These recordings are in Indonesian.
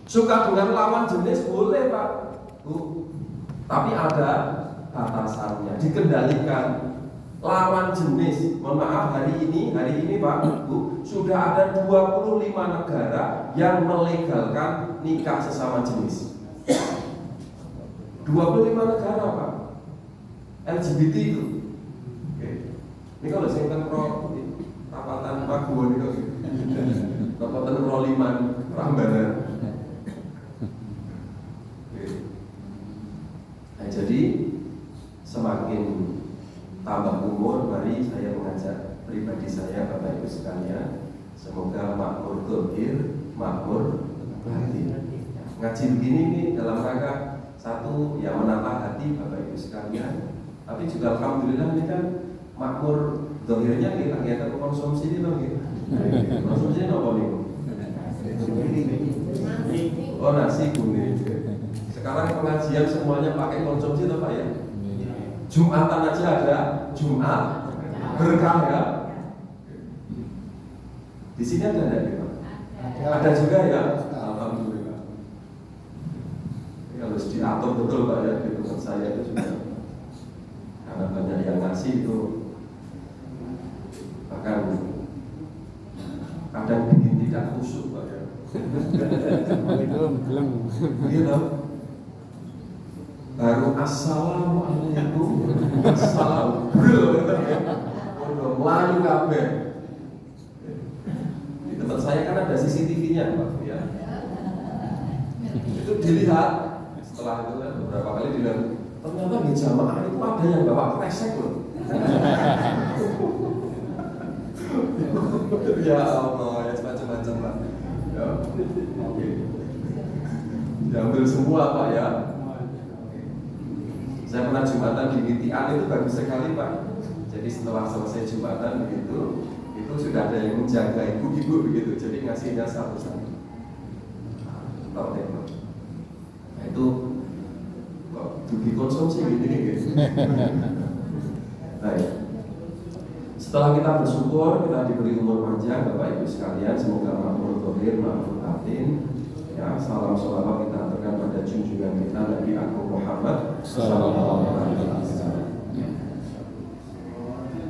Suka dengan lawan jenis boleh Pak Bu, tapi ada batasannya, dikendalikan. Lawan jenis, mohon maaf hari ini Pak Bu, sudah ada 25 negara yang melegalkan nikah sesama jenis. 25 negara Pak, LGBT itu. Oke. Ini kalau saya kan tapatan Pak Bu ini kok, tapatan Roliman Prambanan. Nah, jadi semakin tambah umur, mari saya mengajak pribadi saya, Bapak Ibu sekalian, semoga makmur zahir, makmur batin. Ngaji begini nih dalam rangka satu, ya menata hati Bapak Ibu sekalian, tapi juga alhamdulillah ini kan makmur zahirnya kita kegiatan konsumsi ini loh gitu. Konsumsi apa nih? Oh nasi kuning. Sekarang pengajian semuanya pakai konsumsi atau Pak ya? Jumatan aja ada Jumat berkah ya. Di sini ada enggak ya Pak? Ada juga ya. Alhamdulillah. Kalau diatur betul Pak ya di tempat saya itu juga. Karena banyak yang ngasih itu, bahkan kadang bikin tidak khusyuk Pak ya. Belum. Gitu. Baru assalamualaikum, assalam, udah melayu kabeh. Di tempat saya kan ada CCTV-nya Pak ya. Itu dilihat setelah itu kan beberapa kali dilihat, ternyata di jamaah itu ada yang bawa kresek loh. Ya Allah, ya macam-macam Pak. Ya, oke. Diambil semua Pak ya. Saya pernah Jumatan di Mitian itu bagus sekali Pak. Jadi setelah selesai Jumatan begitu, itu sudah ada yang menjaga ibu-ibu begitu. Jadi ngasihnya satu-satu. Nah itu kok dikonsumsi gitu gitu. Baik. Setelah kita bersyukur, kita diberi umur panjang Bapak Ibu sekalian, semoga makmur zahir, makmur batin. Ya, salam sholawat kita aturkan pada junjungan kita Nabi Agung Muhammad sallallahu alaihi wasallam.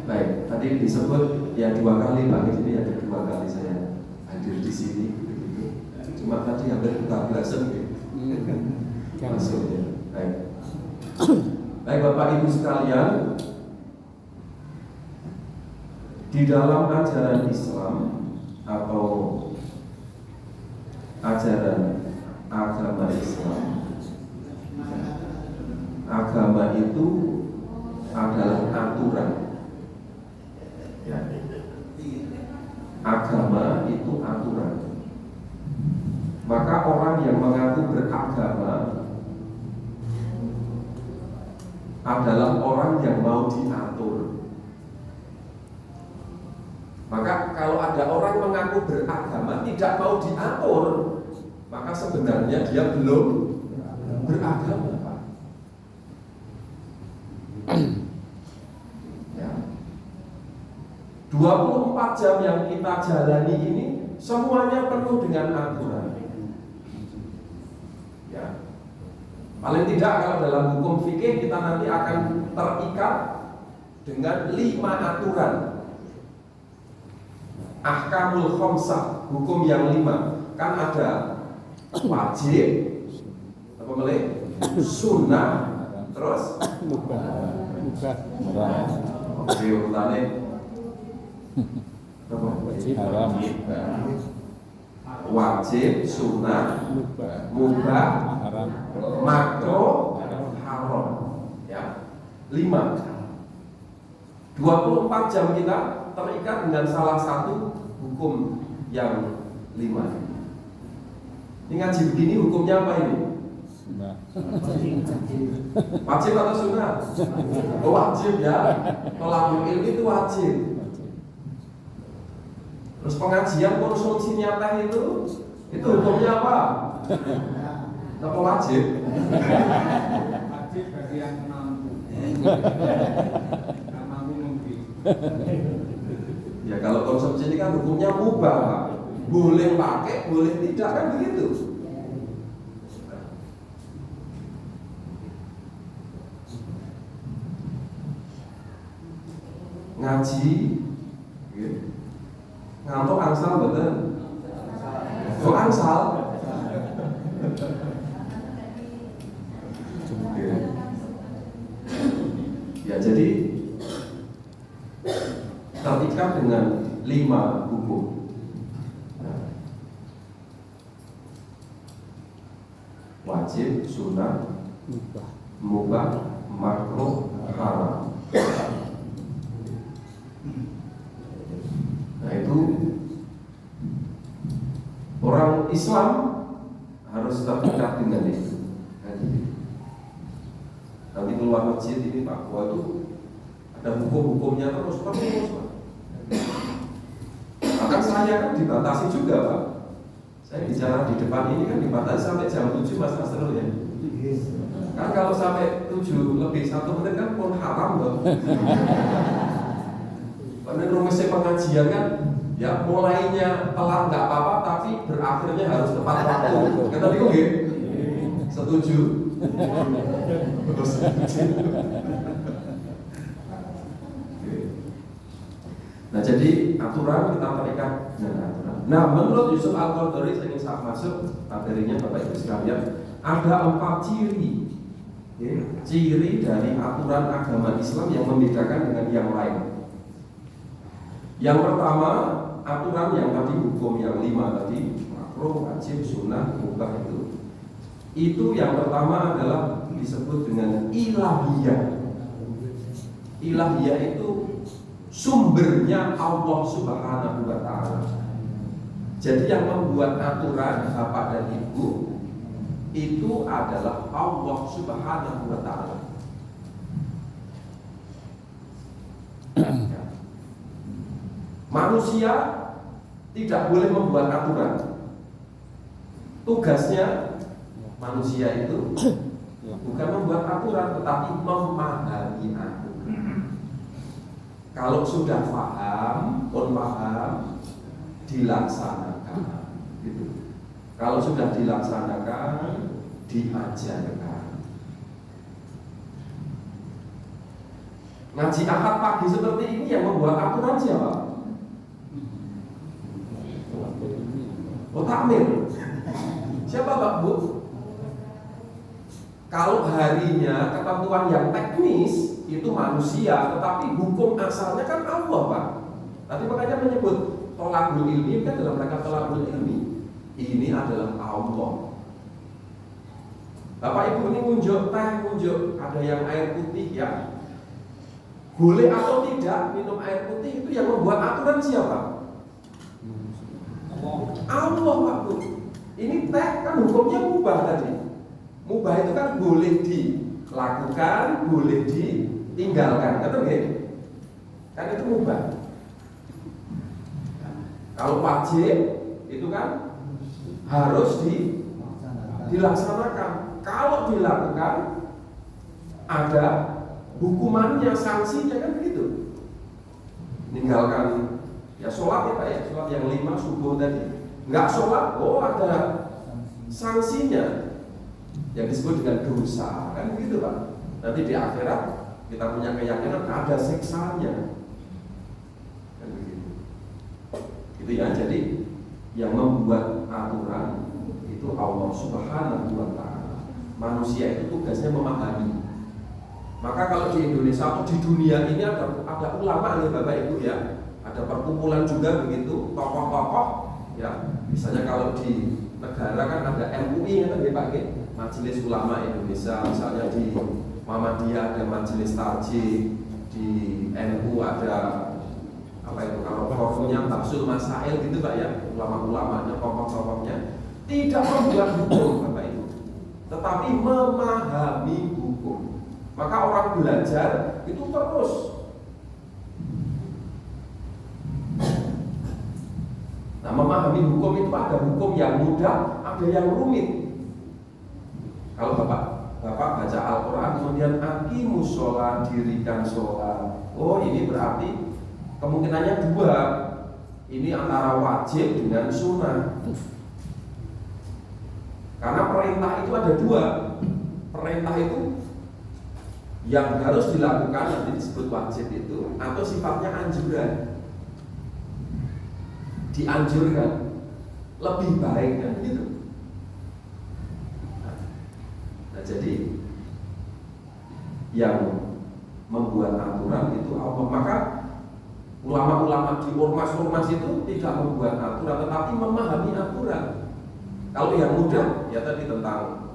Baik, tadi disebut ya 2 kali Pak, jadi ada 2 kali saya hadir di sini begitu. Cuma tadi hampir 14 gitu. Maksudnya. Baik. Baik Bapak Ibu sekalian, di dalam ajaran Islam atau ajaran agama Islam, agama itu adalah aturan ya. Agama itu aturan. Maka orang yang mengaku beragama adalah orang yang mau diatur. Maka kalau ada orang mengaku beragama tidak mau diatur, maka sebenarnya dia belum beragama Pak. Ya. 24 jam yang kita jalani ini semuanya penuh dengan aturan. Ya. Paling tidak kalau dalam hukum fikih kita nanti akan terikat dengan 5 aturan. Ahkamul khamsah, hukum yang 5. Kan ada wajib, apa melek, sunnah, terus mubah. Oke, urutannya haram, wajib, sunnah, mubah, makruh, haram. Ya, 5. 24 jam kita terikat dengan salah satu hukum yang 5. Ini ngaji begini hukumnya apa ini? Wajib atau sunnah? Oh, wajib ya. Tolakul ilmi itu wajib. Terus pengajian konsumsinya teh itu hukumnya apa? Apa wajib? Wajib bagi yang mampu. Ya kalau konsumsi ini kan hukumnya mubah, boleh pakai, boleh tidak kan begitu. ngaji ngantuk angsal betul. Kok angsal? Ya jadi terikat dengan 5 hukum. Wajib, sunnah, mubah, makruh, haram. Nah itu orang Islam harus terikat dengan itu. Nanti keluar masjid ini Pak, wah itu ada hukum-hukumnya terus. Bahkan saya kan dibatasi juga Pak. Saya bicara di depan ini kan dibatasi sampai jam 7 Mas Asrul ya. Kan kalau sampai 7 lebih 1 menit kan pun haram loh. Karena rumusnya pengajian kan ya mulainya telat nggak apa-apa tapi berakhirnya harus tepat waktu. Kata dia oke? Setuju. Terus nah jadi aturan kita terikat dengan aturan. Nah menurut Yusuf Al-Qaradawi, saya ingin saat masuk materinya Bapak Ibu sekalian, ada 4 ciri, ciri dari aturan agama Islam yang membedakan dengan yang lain. Yang pertama, aturan yang tadi hukum yang 5 tadi, makruh, wajib, sunnah, mubah itu yang pertama adalah disebut dengan ilahiyah. Ilahiyah itu sumbernya Allah Subhanahu wa Ta'ala. Jadi yang membuat aturan bapak dan ibu itu adalah Allah Subhanahu wa Ta'ala. Manusia tidak boleh membuat aturan. Tugasnya manusia itu bukan membuat aturan, tetapi memahami aturan. Kalau sudah paham, dilaksanakan. Gitu. Kalau sudah dilaksanakan, diajarkan. Ngaji Ahad pagi seperti ini yang membuat aturan siapa? Oh, takmir. Siapa Pak Bu? Kalau harinya ketentuan yang teknis itu manusia, tetapi hukum asalnya kan Allah Pak. Tadi makanya menyebut tolakul ilmi kan dalam rangka tolakul ilmi. Ini adalah Allah. Bapak Ibu ini ngunjuk teh, ngunjuk ada yang air putih ya. Boleh atau tidak minum air putih itu yang membuat aturan siapa? Allah Pak Bu. Ini teh kan hukumnya mubah tadi. Mubah itu kan boleh dilakukan, boleh ditinggalkan, betul nggak? Kan itu mubah. Kalau wajib itu kan harus dilaksanakan. Kalau dilakukan ada hukumannya, sanksinya kan begitu. Meninggalkan ya sholat ya Pak ya, sholat yang 5 subuh tadi. Nggak sholat, oh ada sanksinya yang disebut dengan dosa, kan begitu Pak. Nanti di akhirat kita punya keyakinan ada siksanya, kan begitu. Itu ya. Jadi yang membuat aturan itu Allah Subhanahu wa Ta'ala. Manusia itu tugasnya memahami. Maka kalau di Indonesia atau di dunia ini ada ulama nih Bapak Ibu ya, ada perkumpulan juga begitu, tokoh-tokoh ya. Misalnya kalau di negara kan ada MUI kan Pak ya. Majelis Ulama Indonesia, misalnya di Muhammadiyah ada Majelis Tarjih, di NU ada apa itu kalau forumnya Tafsir Masail gitu Pak ya, ulama-ulamanya, tokoh-tokohnya tidak membuat hukum Bapak Ibu, tetapi memahami hukum. Maka orang belajar itu terus. Nah, memahami hukum itu ada hukum yang mudah, ada yang rumit. Kalau Bapak baca Al-Quran kemudian aqimus sholat, dirikan sholat, oh ini berarti kemungkinannya 2. Ini antara wajib dengan sunnah. Karena perintah itu ada 2. Perintah itu yang harus dilakukan nanti disebut wajib itu, atau sifatnya anjuran, dianjurkan, lebih baik kan gitu. Nah jadi yang membuat aturan itu Allah. Maka ulama-ulama di ormas-ormas itu tidak membuat aturan, tetapi memahami aturan. Kalau yang mudah ya tadi tentang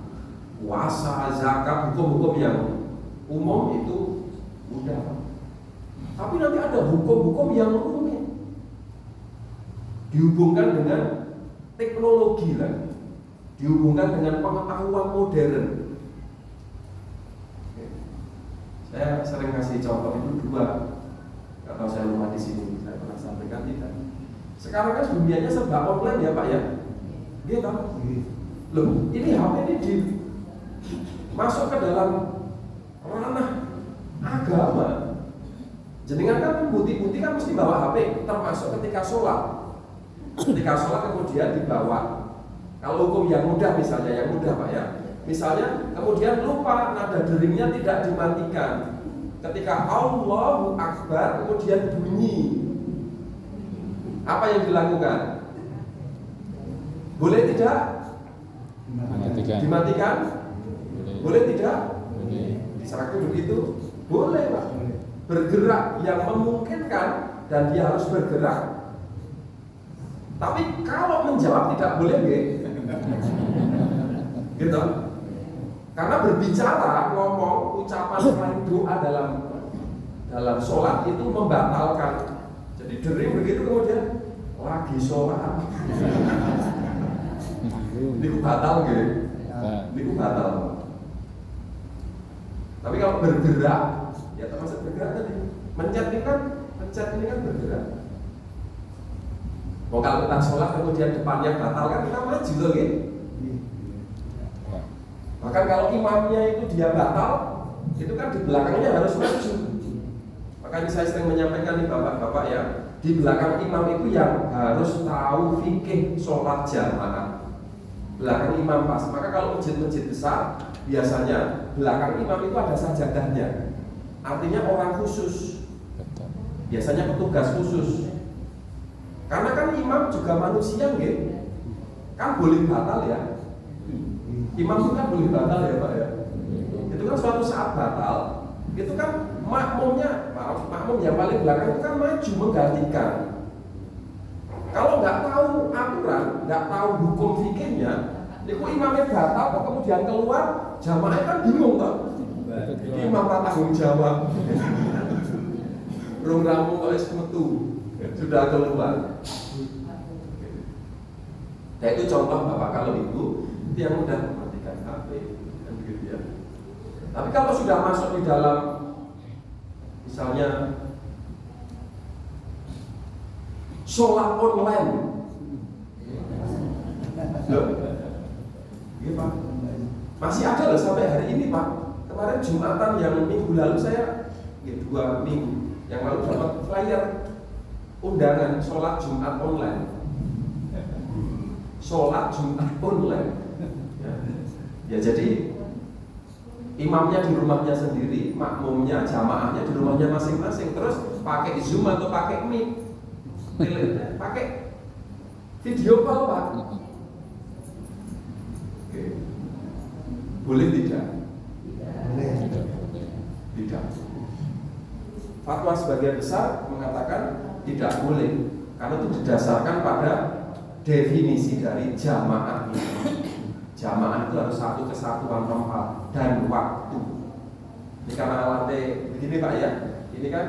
puasa, zakat, hukum-hukum yang umum itu mudah. Tapi nanti ada hukum-hukum yang rumit, dihubungkan dengan teknologi lagi, dihubungkan dengan pengetahuan modern. Saya sering kasih contoh itu dua. Nggak tahu saya lupa di sini, saya pernah sampaikan tidak. Sekarang kan dunianya serba online ya Pak ya. Dia tahu. Loh, ini HP ini masuk ke dalam ranah agama. Jenengan kan bukti-bukti kan mesti bawa HP, termasuk ketika sholat. Ketika sholat kemudian dibawa. Kalau hukum yang mudah misalnya, yang mudah Pak ya. Misalnya kemudian lupa nada deringnya tidak dimatikan. Ketika Allahu Akbar kemudian bunyi, apa yang dilakukan? Boleh tidak? Dimatikan? Boleh tidak? Diserahkan begitu? Boleh Pak. Bergerak yang memungkinkan dan dia harus bergerak. Tapi kalau menjawab tidak boleh gitu. Karena berbicara, ngomong, ucapan selain doa dalam sholat itu membatalkan. Jadi dering begitu kemudian lagi sholat. Ini batal gitu. Ini batal. Tapi kalau bergerak, ya termasuk bergerak tadi. Mencet ini kan bergerak. Mau kalau kita sholat kemudian depannya batal kan kita maju loh gitu. Bahkan kalau imamnya itu dia batal, itu kan di belakangnya harus maju. Makanya saya sering menyampaikan nih bapak-bapak ya, di belakang imam itu yang harus tahu fikih sholat jamaah. Belakang imam pas. Maka kalau masjid-masjid besar, biasanya belakang imam itu ada sajadahnya. Artinya orang khusus. Biasanya petugas khusus. Karena kan imam juga manusia gitu. Kan boleh batal ya. Imam itu kan boleh batal ya Pak ya. Itu kan suatu saat batal, itu kan makmum yang paling belakang itu kan maju menggantikan. Kalau nggak tahu aturan, nggak tahu hukum fikihnya, itu imamnya batal kok kemudian keluar, jamaahnya kan bingung toh. Jadi imam tanggung jawab. Rung rampung oleh semetu sudah keluar. Nah itu contoh Bapak kalau Ibu itu yang mudah mematikan HP dan gitu ya. Tapi kalau sudah masuk di dalam misalnya sholat online, loh, iya Pak, masih ada loh sampai hari ini Pak. Kemarin Jumatan yang minggu lalu saya, ya 2 minggu yang lalu dapat flyer undangan sholat Jumat online. Sholat Jumat online. Ya jadi imamnya di rumahnya sendiri, makmumnya, jamaahnya di rumahnya masing-masing. Terus pakai Zoom atau pakai Meet, pakai video call Pak. Oke. Boleh tidak? Boleh. Tidak. Fatwa sebagian besar mengatakan tidak boleh, karena itu didasarkan pada definisi dari jamaah ini. Jamaah itu harus satu kesatuan tempat dan waktu. Ini karena lantai begini Pak ya, ini kan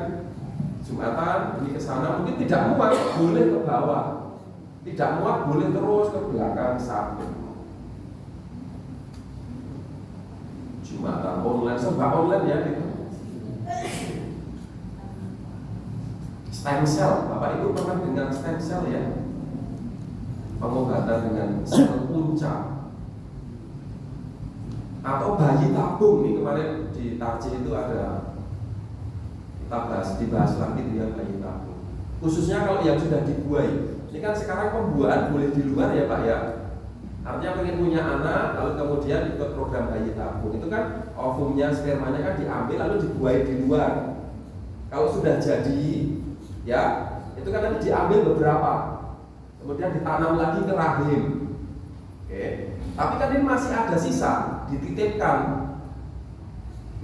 Jumatan, ini ke sana mungkin tidak muat, boleh ke bawah. Tidak muat boleh terus ke belakang samping. Jumatan online, serba online ya gitu. Stem cell, Bapak Ibu pernah dengan stem cell ya? Pengobatan dengan sel punca. Atau bayi tabung nih, kemarin di Tarji itu ada, kita dibahas lagi dia bayi tabung. Khususnya kalau yang sudah dibuai. Ini kan sekarang pembuahan boleh di luar ya Pak ya. Artinya pengen punya anak, lalu kemudian ikut program bayi tabung. Itu kan ovumnya, spermanya kan diambil lalu dibuai di luar. Kalau sudah jadi, ya itu kan nanti diambil beberapa, kemudian ditanam lagi ke rahim. Oke. Tapi kan ini masih ada sisa, dititipkan.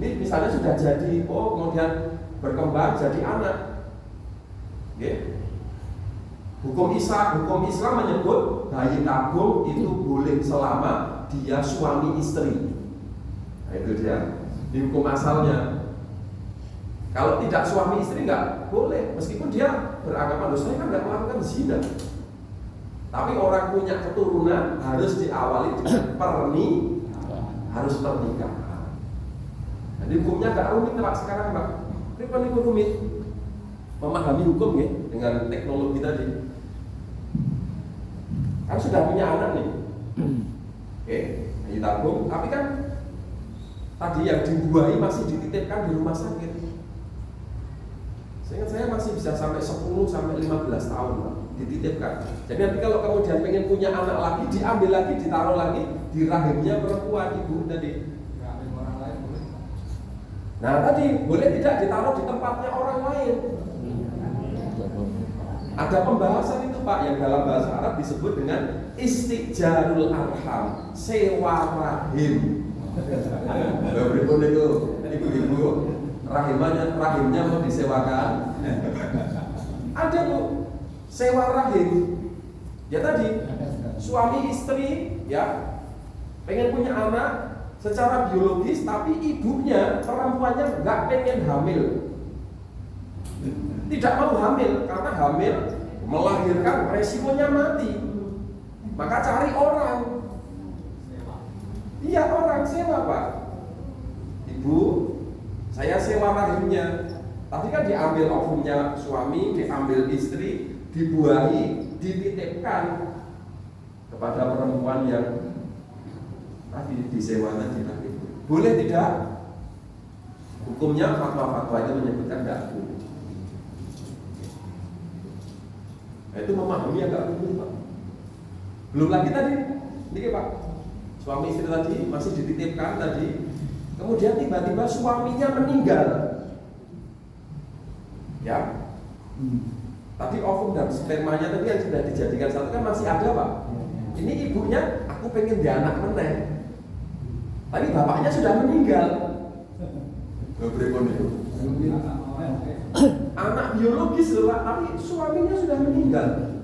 Ini misalnya sudah jadi, kemudian berkembang jadi anak. Oke. Hukum Islam menyebut bayi tabung itu boleh selama dia suami istri. Nah, itu dia di hukum asalnya. Kalau tidak suami istri nggak boleh, meskipun dia beragama dosa kan nggak melakukan zina. Tapi orang punya keturunan harus diawali dengan harus pernikahan. Jadi hukumnya nggak rumit Pak sekarang Pak. Ini paling rumit. Memahami hukum ya dengan teknologi tadi. Kan sudah punya anak nih, bayi tabung, tapi kan tadi yang dibuahi masih dititipkan di rumah sakit. Seingat saya masih bisa sampai 10 sampai 15 tahun Pak, dititipkan. Jadi nanti kalau kemudian pengen punya anak lagi, diambil lagi, ditaruh lagi di rahimnya perempuan ibu tadi. Nah tadi boleh tidak ditaruh di tempatnya orang lain. Ada pembahasan itu Pak yang dalam bahasa Arab disebut dengan istijarul arham, sewa rahim. Berikut itu ibu-ibu rahimnya mau disewakan. Ada Bu, sewa rahim. Ya tadi suami istri ya pengen punya anak secara biologis, tapi ibunya perempuannya nggak pengen hamil. Tidak mau hamil, karena hamil melahirkan resikonya mati. Maka cari orang. Iya orang sewa Pak. Ibu, saya sewa rahimnya. Tadi kan diambil ovumnya suami, diambil istri, dibuahi, dititipkan kepada perempuan yang tadi disewa tadi. Boleh tidak? Hukumnya fatwa-fatwa itu menyebutkan tidak boleh. Itu memahami agak rumit Pak. Belum lagi tadi, ini Pak, suami istri tadi masih dititipkan tadi, kemudian tiba-tiba suaminya meninggal. Ya, tadi ovum dan spermanya tadi yang sudah dijadikan satu kan masih ada Pak. Ini ibunya, aku pengen dia anak meneh, tapi bapaknya sudah meninggal. Berikut itu. Anak biologis lah, tapi suaminya sudah meninggal.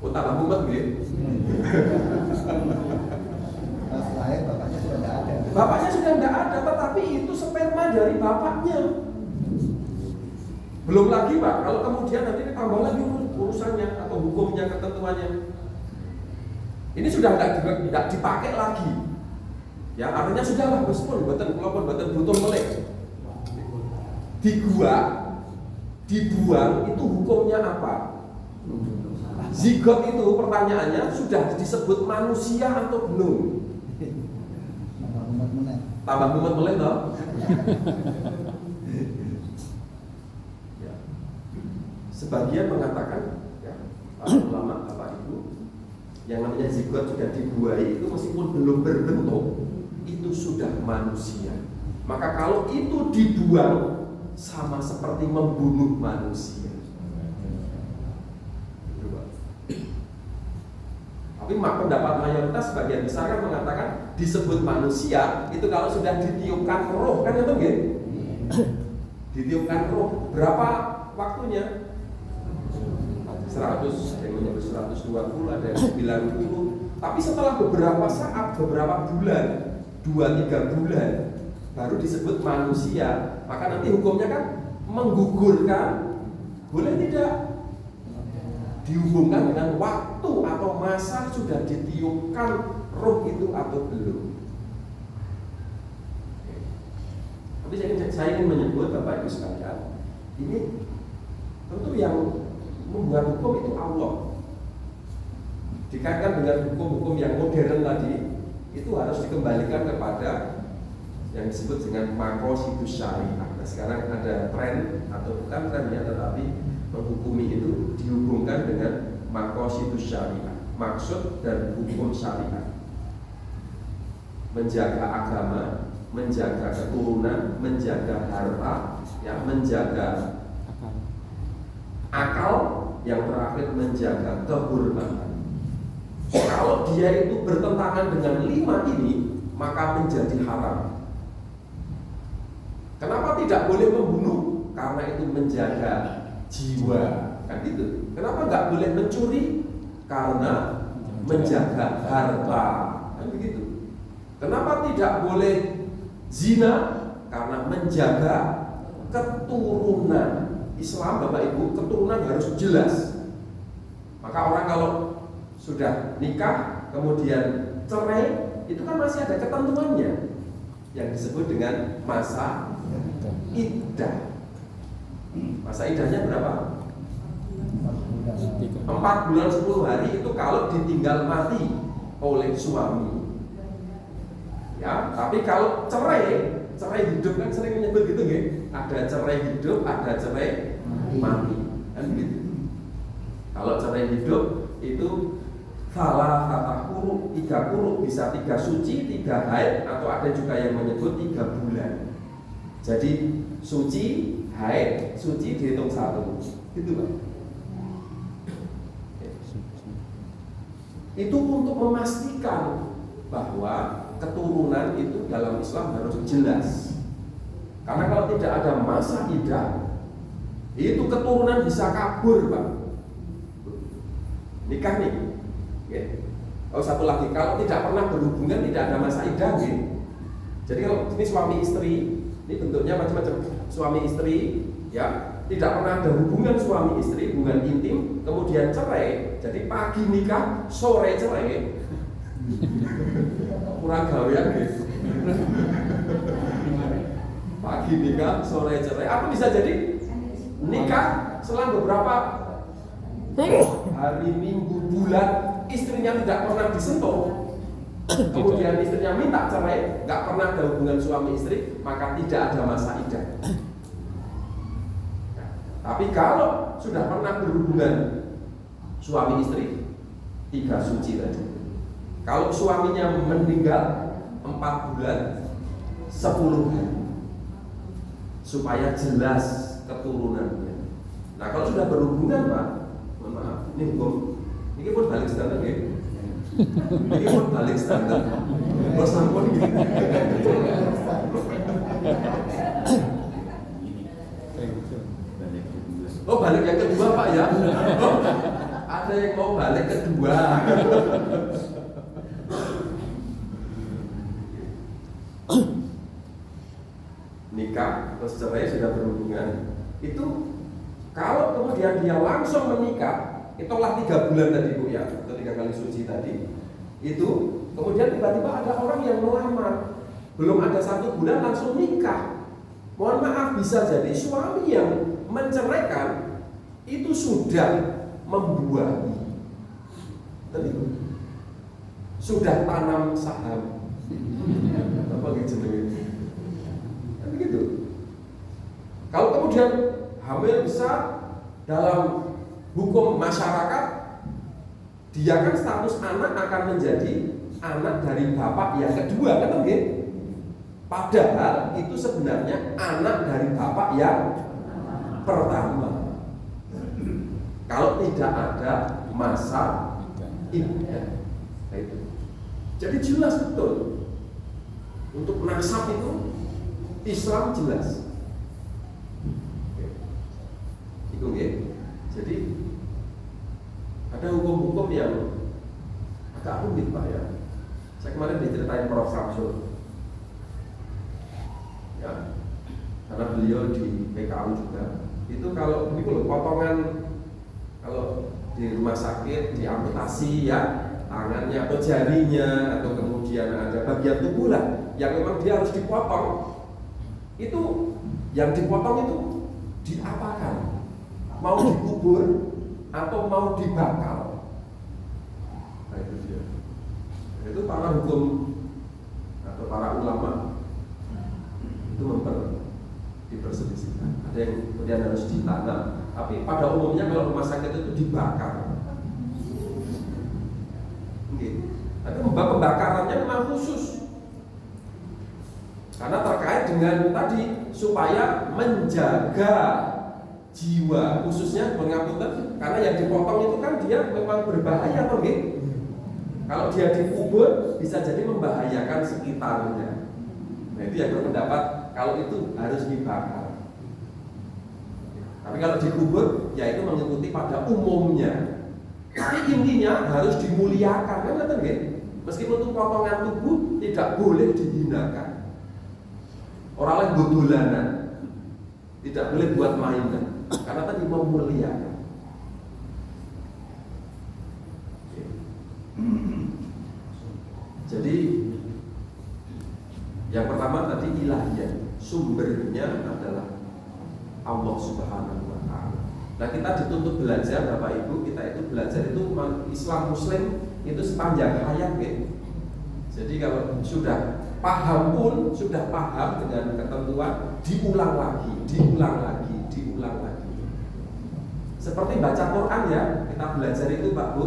Tambah mumet gitu. Pas lahir bapaknya sudah tidak ada. Bapaknya sudah tidak ada, tetapi itu sperma dari bapaknya. Belum lagi Pak, kalau kemudian nanti ditambah lagi urusannya atau hukumnya, ketentuannya. Ini sudah tidak dipakai lagi. Ya artinya sudahlah, meskipun buatan butuh melek. Dibuang itu hukumnya apa? Zigot itu pertanyaannya sudah disebut manusia atau belum? Tambah mumet melek toh? Ya. Sebagian mengatakan ya, para ulama, Bapak Ibu, yang namanya zigot sudah dibuahi itu meskipun belum berbentuk, itu sudah manusia. Maka kalau itu dibuang sama seperti membunuh manusia. Tapi pendapat mayoritas sebagian besar kan mengatakan disebut manusia itu kalau sudah ditiupkan roh, kan itu gitu? Ditiupkan roh. Berapa waktunya? 100, ada yang menyebut 120, ada yang 90. Tapi setelah beberapa saat, beberapa bulan, 2-3 bulan baru disebut manusia. Maka nanti hukumnya kan menggugurkan. Boleh tidak? Dihubungkan dengan waktu atau masa sudah ditiupkan roh itu atau belum. Tapi saya ingin menyebut Bapak Ibu sekalian, ini tentu yang membuat hukum itu Allah. Dikaitkan dengan hukum-hukum yang modern tadi, itu harus dikembalikan kepada yang disebut dengan maqasidus syariah. Nah, sekarang ada tren atau bukan tren ya, tetapi menghukumi itu dihubungkan dengan maqasidus syariah. maksud dan hukum syariat. Menjaga agama, menjaga keturunan, menjaga harta, ya, menjaga akal, yang terakhir menjaga kehormatan. Kalau dia itu bertentangan dengan 5 ini, maka menjadi haram. Kenapa tidak boleh membunuh? Karena itu menjaga jiwa, kan gitu. Kenapa nggak boleh mencuri? Karena menjaga harta, kan begitu. Kenapa tidak boleh zina? Karena menjaga keturunan. Islam, Bapak Ibu, keturunan harus jelas. Maka orang kalau sudah nikah kemudian cerai, itu kan masih ada ketentuannya yang disebut dengan masa iddah. Masa iddahnya berapa? 4 bulan 10 hari itu kalau ditinggal mati oleh suami. Ya, tapi kalau cerai hidup kan sering menyebut gitu nggih. Ada cerai hidup, ada cerai mati. Kan gitu. Kalau cerai hidup itu salah kata kuruk, 3 kuruk, bisa 3 suci, 3 haid, atau ada juga yang menyebut 3 bulan. Jadi suci, haid, suci dihitung 1. Gitu Pak. Itu untuk memastikan bahwa keturunan itu dalam Islam harus jelas. Karena kalau tidak ada masa iddah, itu keturunan bisa kabur Pak. Nikah nih. Ya. Oh, satu lagi, kalau tidak pernah berhubungan tidak ada masa iddah, gitu. Jadi kalau ini suami istri, ini bentuknya macam-macam. Suami istri, ya, tidak pernah ada hubungan suami istri, hubungan intim, kemudian cerai. Jadi pagi nikah, sore cerai. Kurang gawean gitu. Pagi nikah, sore cerai. Apa bisa jadi nikah selang beberapa hari, minggu, bulan, istrinya tidak pernah disentuh, kemudian istrinya minta cerai, nggak pernah ada hubungan suami istri, maka tidak ada masa iddah. Tapi kalau sudah pernah berhubungan suami istri, 3 suci tadi. Kalau suaminya meninggal 4 bulan 10 hari, supaya jelas keturunannya. Nah kalau sudah berhubungan Pak, mohon maaf, ini hukum, ini pun balik standar ya. Ini pun balik standar. Bos ampun gitu. Oh balik yang kedua Pak ya. Oh, ada yang mau balik kedua. Nikah terus cerai sudah berhubungan, itu kalau kemudian dia langsung menikah, itulah 3 bulan tadi Bu ya, atau 3 kali suci tadi, itu kemudian tiba-tiba ada orang yang melamar, belum ada 1 bulan langsung nikah. Mohon maaf, bisa jadi suami yang menceraikan itu sudah membuahi, tadi sudah tanam saham, apa gitu kan begitu. Kalau kemudian hamil besar dalam hukum masyarakat, dia kan status anak akan menjadi anak dari bapak yang kedua, kan begitu. Padahal itu sebenarnya anak dari bapak yang pertama. Kalau tidak ada masa iddah, itu. Jadi jelas betul. Untuk nasab itu Islam jelas. Itu ya. Jadi ada hukum-hukum yang agak rumit Pak ya. Saya kemarin diceritain Prof. Samsul. Ya. Karena beliau di PKU juga. Itu kalau ini loh, potongan kalau di rumah sakit diamputasi ya, tangannya atau jarinya atau kemudian ada bagian tubuh lah yang memang dia harus dipotong. Itu yang dipotong itu diapakan? Mau dikubur atau mau dibakar? Nah itu dia. Itu para hukum atau para ulama itu diperselisihkan. Ada yang kemudian harus ditanam, tapi pada umumnya kalau rumah sakit itu dibakar. pembakarannya memang khusus. Karena terkait dengan tadi supaya menjaga jiwa, khususnya pengapunten, karena yang dipotong itu kan dia memang berbahaya toh nggih. Kalau dia dikubur bisa jadi membahayakan sekitarnya. Nah, itu yang berpendapat kalau itu harus dibakar. Tapi kalau dikubur ya itu mengikuti pada umumnya. Tapi intinya harus dimuliakan, kan ngerti nggih? Meskipun itu potongan tubuh tidak boleh dihinakan. Orang lain bodolanan, tidak boleh buat mainan, karena tadi memuliakan. Jadi yang pertama tadi ilahiyah, sumbernya adalah Allah Subhanahu wa Ta'ala. Nah, kita dituntut belajar, Bapak Ibu, kita itu belajar itu Islam Muslim itu sepanjang hayat gitu. Jadi kalau sudah paham pun, sudah paham dengan ketentuan, diulang lagi, diulang lagi, diulang lagi. Seperti baca Quran ya, kita belajar itu Pak Bu,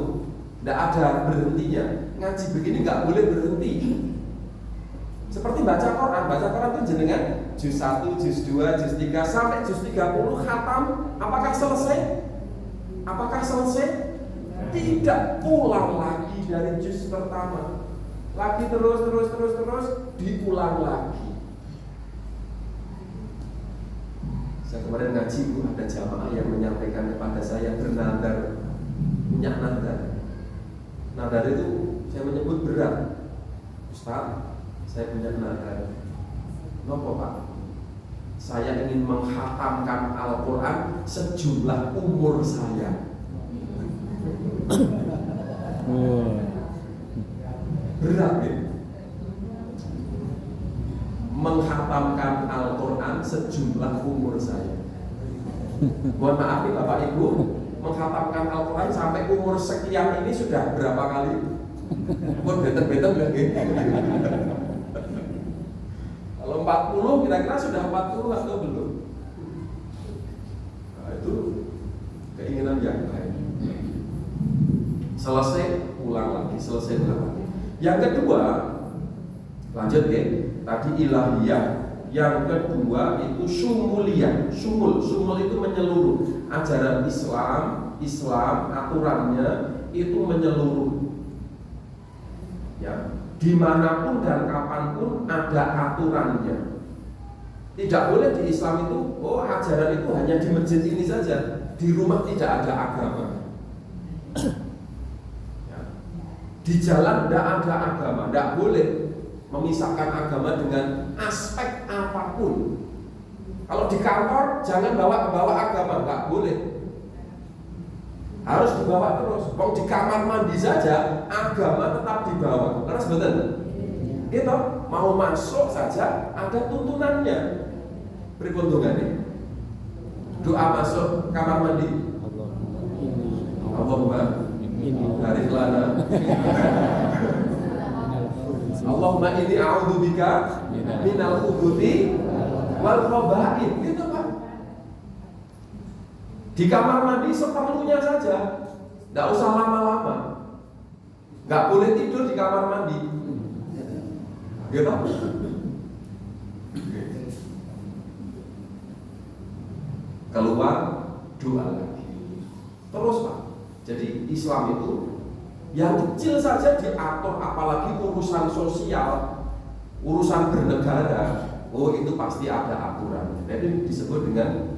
tidak ada berhentinya. Ngaji begini nggak boleh berhenti. Seperti baca Quran itu jenengan juz 1, juz 2, juz 3 sampai juz 30 khatam, apakah selesai? Apakah selesai? Tidak, ulang lagi dari juz pertama. Lagi terus diulang lagi. Saya kemarin ngaji Bu, ada jamaah yang menyampaikan kepada saya bernadar, punya nadar. Nadar itu saya menyebut berat. Ustaz, saya punya nadar. Kenapa Pak? Saya ingin menghatamkan Al-Quran sejumlah umur saya. Berat ya? Menghatamkan Al-Quran sejumlah umur saya. Mohon maaf nih Bapak Ibu, menghatamkan Al-Quran sampai umur sekian ini sudah berapa kali? Umur beten-beten gak gitu? Kalau 40 kira-kira sudah 40 atau belum? Nah, itu keinginan yang baik. Selesai ulang lagi, selesai ulang lagi. Yang kedua, lanjut ya. Tadi ilahiyah, yang kedua itu sumuliyah. Sumul itu menyeluruh. Ajaran Islam aturannya itu menyeluruh. Ya, dimanapun dan kapanpun ada aturannya. Tidak boleh di Islam itu, ajaran itu hanya di masjid ini saja, di rumah tidak ada agama. Ya. Di jalan tidak ada agama, tidak boleh memisahkan agama dengan aspek apapun. Kalau di kantor jangan bawa agama, nggak boleh. Harus dibawa terus. Kalau di kamar mandi saja agama tetap dibawa. Terus betul. Gitu, mau masuk saja ada tuntunannya. Beri keuntungannya. Doa masuk kamar mandi. Allahumma barik lana. Allahumma inni a'udzubika minal khubuthi wal khaba'ith. Gitu Pak. Di kamar mandi seperlunya saja, tidak usah lama-lama. Nggak boleh tidur di kamar mandi. Gitu. Keluar doa lagi. Terus Pak. Jadi Islam itu yang kecil saja diatur, apalagi urusan sosial, urusan bernegara. Itu pasti ada aturan. Jadi disebut dengan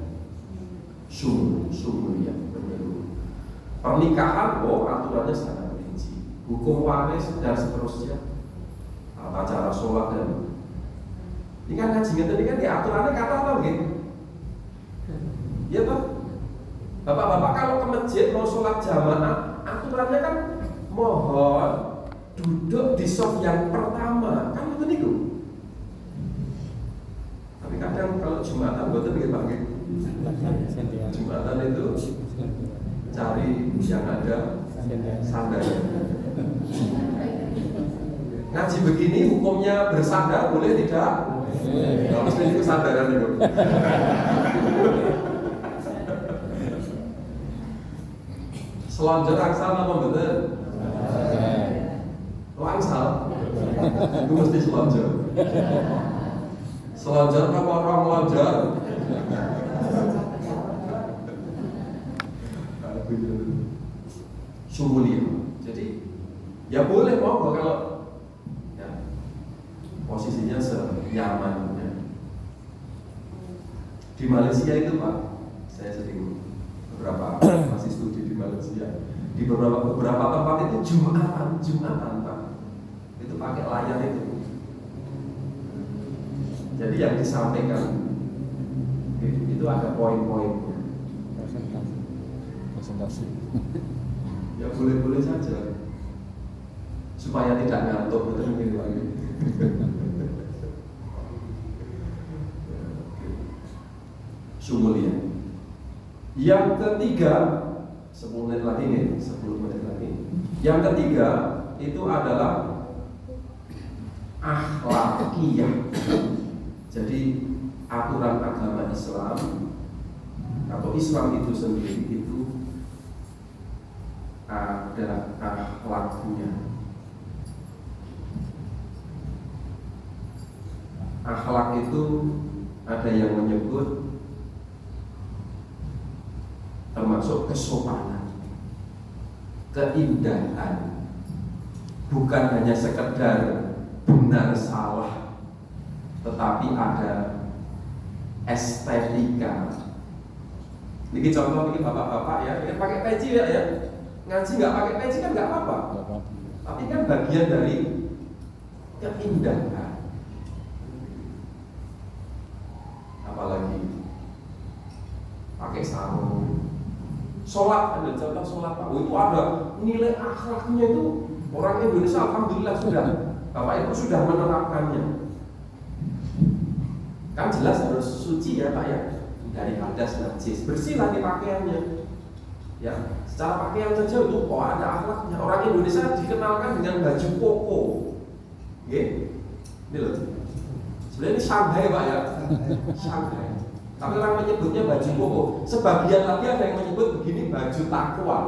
sumuliyah, menyeluruh. Pernikahan, aturannya sangat rinci. Hukum waris dan seterusnya. Tata cara sholat dan ini kan ngaji ini kan aturannya kata apa gitu? Ya Pak. Bapak-bapak kalau ke masjid mau sholat jamaah, aturannya kan mohon duduk di saf yang pertama, kan itu nih. Tapi kadang kalau Jumatan buatan bikin Pak gitu. Jumatan itu cari yang ada sandarnya. Ngaji begini hukumnya bersandar boleh tidak? Kalau mesti itu sandaran itu. Selonjor angsal apa betul? Angsal. Itu mesti selonjor. Selonjor apa orang melonjor? Sumulia. Jadi ya boleh mau kalau ya, posisinya senyamannya. Di Malaysia itu Pak, saya sering masih studi di Malaysia. Di beberapa tempat itu Jumatan Pak, itu pakai layar itu. Jadi yang disampaikan itu ada poin-poinnya. Presentasi. Ya boleh-boleh saja supaya tidak ngantuk betul mungkin lagi. Sumulia. Yang ketiga 10 menit lagi nih, 10 menit lagi. Yang ketiga itu adalah akhlakiyah. Jadi aturan agama Islam atau Islam itu sendiri itu ada akhlaknya. Akhlak itu ada yang menyebut termasuk kesopanan, keindahan, bukan hanya sekedar benar salah, tetapi ada estetika. Ini contoh ini bapak-bapak ya, ini pakai peci ya, ngaji nggak pakai peci kan nggak apa-apa, tapi kan bagian dari keindahan. Apalagi pakai sarung, sholat, ada contoh sholat Pak, itu ada nilai akhlaknya itu. Orang Indonesia alhamdulillah sudah, Bapak Ibu sudah menerapkannya. Kan jelas harus suci ya Pak ya, dari hadas najis, bersih lagi pakaiannya. Ya, secara pakaian saja itu ada akhlaknya. Orang Indonesia dikenalkan dengan baju koko. Ini loh. Sebenarnya ini Shanghai Pak ya, Shanghai. Tapi orang menyebutnya baju koko. Sebagian lagi ada yang menyebut begini baju takwa.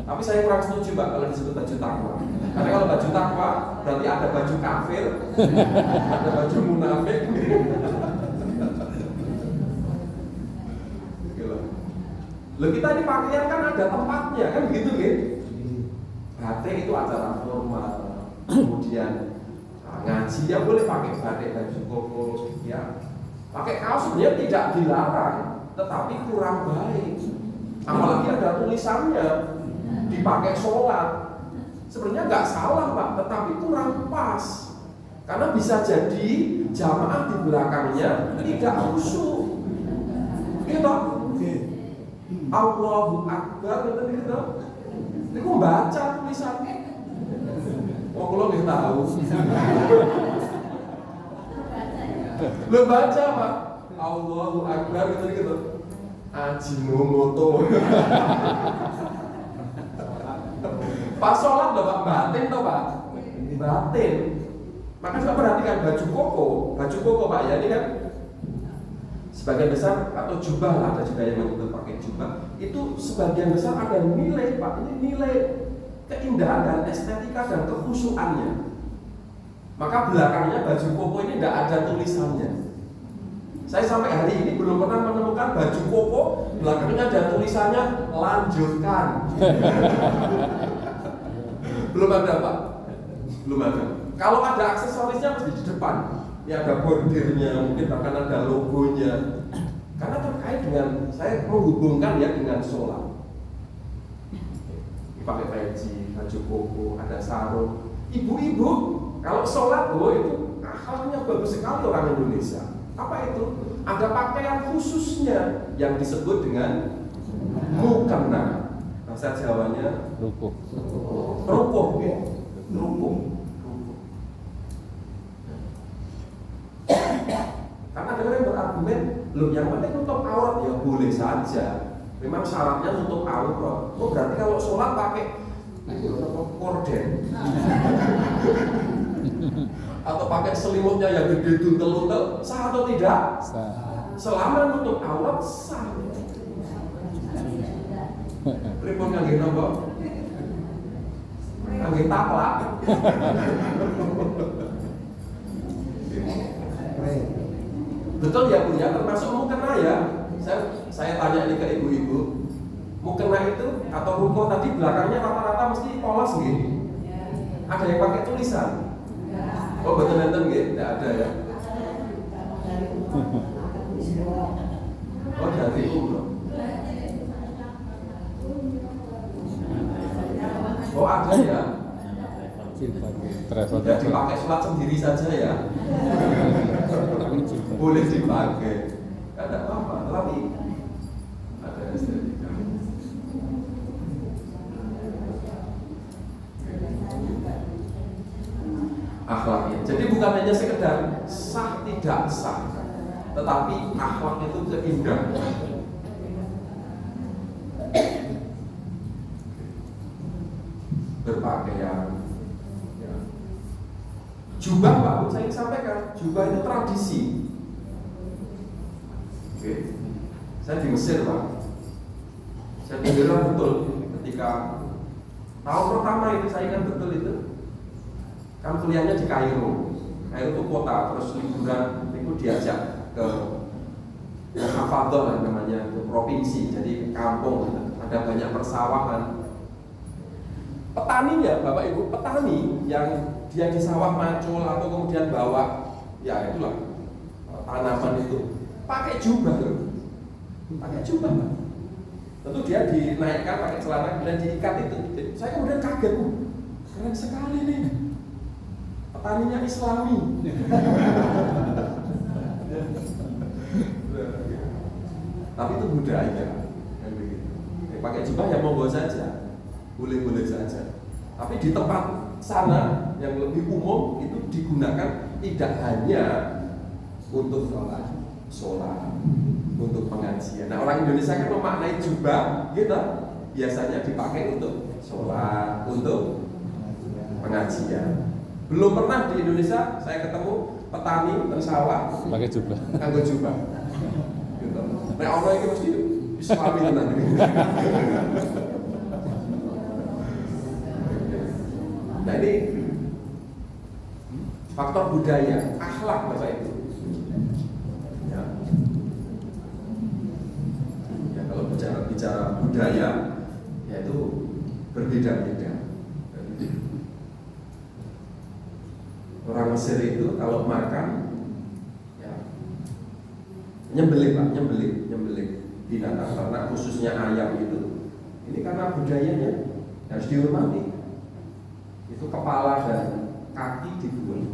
Tapi saya kurang setuju Pak kalau disebut baju takwa. Karena kalau baju takwa berarti ada baju kafir, ada baju munafik. Loh kita di pakaian kan ada tempatnya kan begitu kan? Batik itu acara formal, kemudian ngaji ya boleh pakai batik baju koko ya. Pakai kaos sebenarnya tidak dilarang, tetapi kurang baik. Apalagi ada tulisannya dipakai sholat. Sebenarnya nggak salah Pak, tetapi kurang pas. Karena bisa jadi jamaah di belakangnya tidak khusyuk. Gitu. Allahu Akbar gitu. Ini kok baca tulisannya. Oh, kalau nggak tahu. Lo baca Pak, Allahu Akbar gitu. Ajinomoto. Pas sholat loh Pak, batin toh Pak, batin. Maka coba perhatikan baju koko Pak ya, ini kan sebagian besar atau jubah lah, ada juga yang menyebut pakai jubah. Itu sebagian besar ada nilai Pak, ini nilai keindahan dan estetika dan kekhusyuannya. Maka belakangnya baju koko ini tidak ada tulisannya. Saya sampai hari ini belum pernah menemukan baju koko belakangnya ada tulisannya lanjutkan. Belum ada Pak, belum ada. Kalau ada aksesorisnya mesti di depan. Ini ada bordirnya, mungkin bahkan ada logonya. Karena terkait dengan saya menghubungkan ya dengan sholat. Pakai peci, baju koko, ada sarung. Ibu-ibu kalau sholat itu akhlaknya bagus sekali orang Indonesia. Apa itu? Ada pakaian khususnya yang disebut dengan mukena. Bahasa Jawanya Rukuh. ya. Rukuh. Karena ada yang berargumen, loh yang penting nutup aurat ya boleh saja. Memang syaratnya nutup aurat. Oh berarti kalau sholat pakai korden atau pakai selimutnya yang gede duntel-duntel, sah atau tidak? Sah. Selama nutup aurat sah. Pripun kangge napa? kangge taklak. Betul ya Bu ya, termasuk mukena ya. Saya tanya ini ke ibu-ibu, mukena itu atau ruko tadi belakangnya rata-rata mesti polos gitu. Ada yang pakai tulisan? Oh betul nonton gitu, tidak ada ya. Oh dari umroh. Oh ada ya. Ya dipakai sholat sendiri saja ya. Boleh dipakai. Tidak ada apa-apa, tapi ada estetika. Akhlaknya. Jadi bukan hanya sekedar sah tidak sah, tetapi akhlak itu keindahan. Berpakaian. Ya. Jubah Pak, saya ingin sampaikan, jubah itu tradisi. Oke. Saya di Mesir Pak. Saya tinggal betul ketika tahun pertama itu saya ingat betul itu. Kan kuliahnya di Kairo. Kairo itu kota, terus liburan itu diajak ke Hafadhah namanya, ke provinsi, jadi kampung, ada banyak persawahan. Petani ya Bapak Ibu, petani yang dia di sawah macul atau kemudian bawa, ya itulah tanaman itu, pakai jubah loh, pakai jubah. Tentu dia dinaikkan pakai celana kemudian diikat itu. Jadi, saya kemudian kaget, keren sekali nih. Petaninya Islami. Tapi itu budaya kan begitu. Pakai jubah ya monggo saja, boleh-boleh saja. Tapi di tempat sana yang lebih umum itu digunakan tidak hanya untuk sholat, untuk pengajian. Nah orang Indonesia kan memaknai jubah, gitu, biasanya dipakai untuk sholat, untuk pengajian. Belum pernah di Indonesia saya ketemu petani tersawah pakai jubah. Pakai jubah. Gitu. Nah orang ini mesti Islami tenan. Nah ini faktor budaya, akhlak Bapak Ibu. Ya. Ya kalau bicara budaya, yaitu berbeda-beda. Orang Mesir itu kalau makan ya nyembelih Pak, nyembelih binatang ternak khususnya ayam itu. Ini karena budayanya harus dihormati. Itu kepala dan kaki dibuang.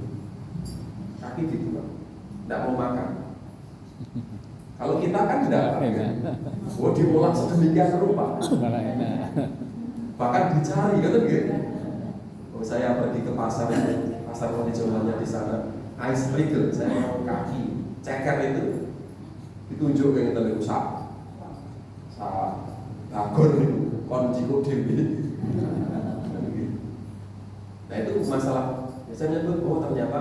Kaki dibuang. Tidak mau makan. Kalau kita kan tidak. Oh diolah sedemikian rupa. Bahkan dicari kan gitu. Oh saya pergi ke pasar tradisionalnya di sana, ice regal, saya mau kaki, ceker itu ditunjuk ke kita itu sak agor itu, konjiko dewi. Nah itu masalah, biasanya tuh oh ternyata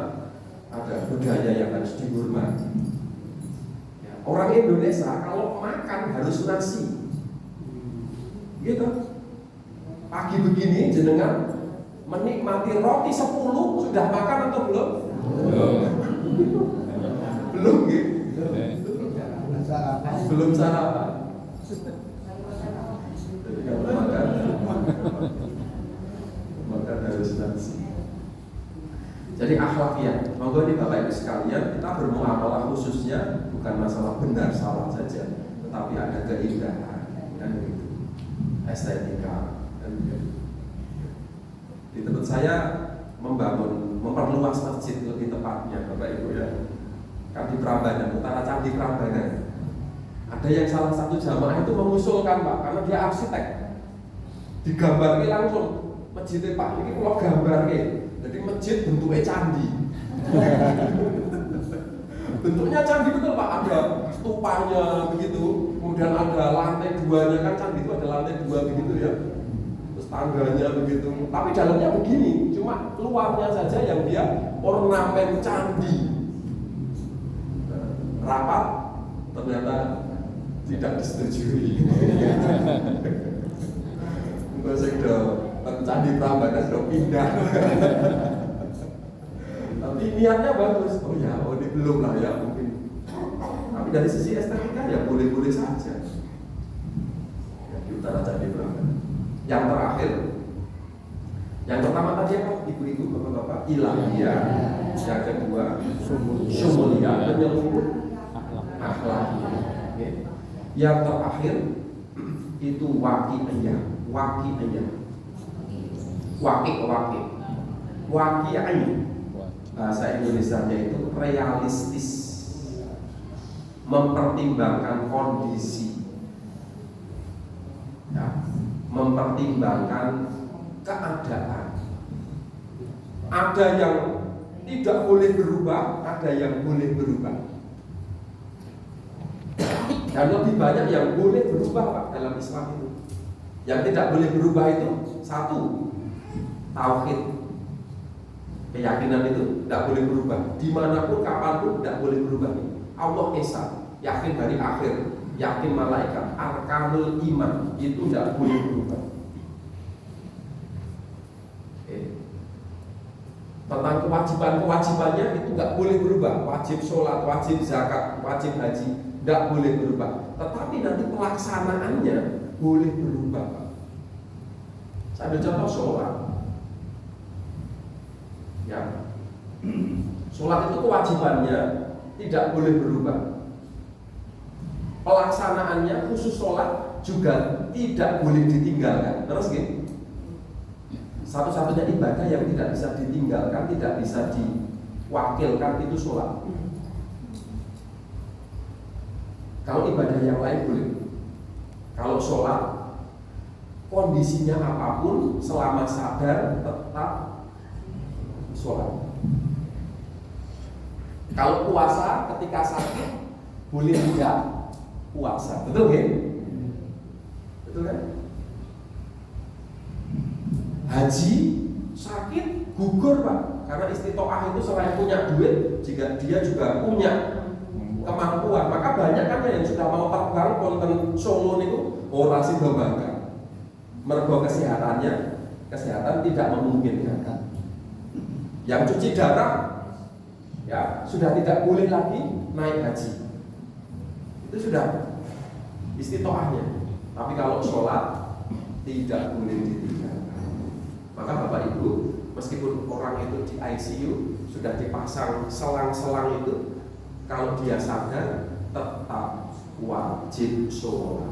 ada budaya yang harus dihormati. Ya, orang Indonesia kalau makan harus nasi, gitu. Pagi begini jenengan menikmati roti 10 sudah makan atau belum? Belum gitu. Belum sarapan. Jadi kalau makan harus nasi. Jadi akhlakiyah. Monggo nih Bapak Ibu sekalian, kita bermuamalah khususnya bukan masalah benar salah saja, tetapi ada keindahan dan begitu. Estetika dan begitu. Di tempat saya memperluas masjid lebih tepatnya Bapak Ibu ya. Kan di Prambanan, utara Candi Prambanan. Ada yang salah satu jamaah itu mengusulkan Pak, karena dia arsitek. Digambarnya langsung masjidnya Pak, ini kalau gambarnya. Jadi masjid bentuknya candi. Bentuknya candi betul Pak, ada stupanya begitu. Kemudian ada lantai 2-nya, kan candi itu ada lantai 2 begitu ya. Tangganya begitu, tapi dalamnya begini, cuma luarnya saja yang dia ornamen candi. Rapat ternyata tidak disetujui. Saya sudah Candi Prambanan sudah pindah. Tapi niatnya bagus. Oh ya, ini belum lah ya mungkin. Tapi dari sisi estetika ya boleh-boleh saja. Ya, di utara Candi Prambanan. Yang terakhir, yang pertama tadi apa? Ibu-ibu, bapak-bapak, ilahiyah. Yang kedua, syumuliyah, penyeluruh akhlak. Yang terakhir itu waqi'iyah. Waqi'iyah. Bahasa Indonesianya itu realistis, mempertimbangkan kondisi, ya, mempertimbangkan keadaan. Ada yang tidak boleh berubah, ada yang boleh berubah. Dan lebih banyak yang boleh berubah Pak dalam Islam itu. Yang tidak boleh berubah itu satu, tauhid. Keyakinan itu tidak boleh berubah. Dimanapun, kapanpun tidak boleh berubah. Allah Esa, yakin hari akhir, yakin malaikat, arkanul iman itu tidak boleh berubah. Tentang kewajibannya itu nggak boleh berubah. Wajib sholat, wajib zakat, wajib haji nggak boleh berubah. Tetapi nanti pelaksanaannya boleh berubah. Saya ambil contoh sholat. Ya, sholat itu kewajibannya tidak boleh berubah. Pelaksanaannya khusus sholat juga tidak boleh ditinggalkan. Terus gitu. Satu-satunya ibadah yang tidak bisa ditinggalkan, tidak bisa diwakilkan itu sholat. Kalau ibadah yang lain boleh. Kalau sholat, kondisinya apapun, selama sadar tetap sholat. Kalau puasa ketika sakit boleh tidak puasa, betul kan? Betul kan? Haji sakit gugur Pak, karena istitoah itu selain punya duit, jika dia juga punya kemampuan, maka banyak kan yang sudah mau terbang konten Solo itu orang sih bangga. Mergo kesehatan tidak memungkinkan. Yang cuci darah ya sudah tidak boleh lagi naik haji. Itu sudah istitoahnya. Tapi kalau sholat tidak boleh ditinggalkan. Maka Bapak Ibu, meskipun orang itu di ICU sudah dipasang selang-selang itu, kalau dia sadar tetap wajib sholat.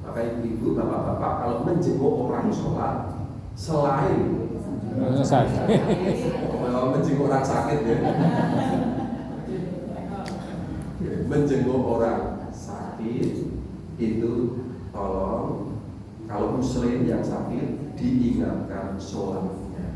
Maka ibu-ibu, bapak-bapak kalau menjenguk orang sholat selain menjenguk orang sakit ya, menjenguk orang sakit itu tolong kalau muslim yang sakit diingatkan sholatnya.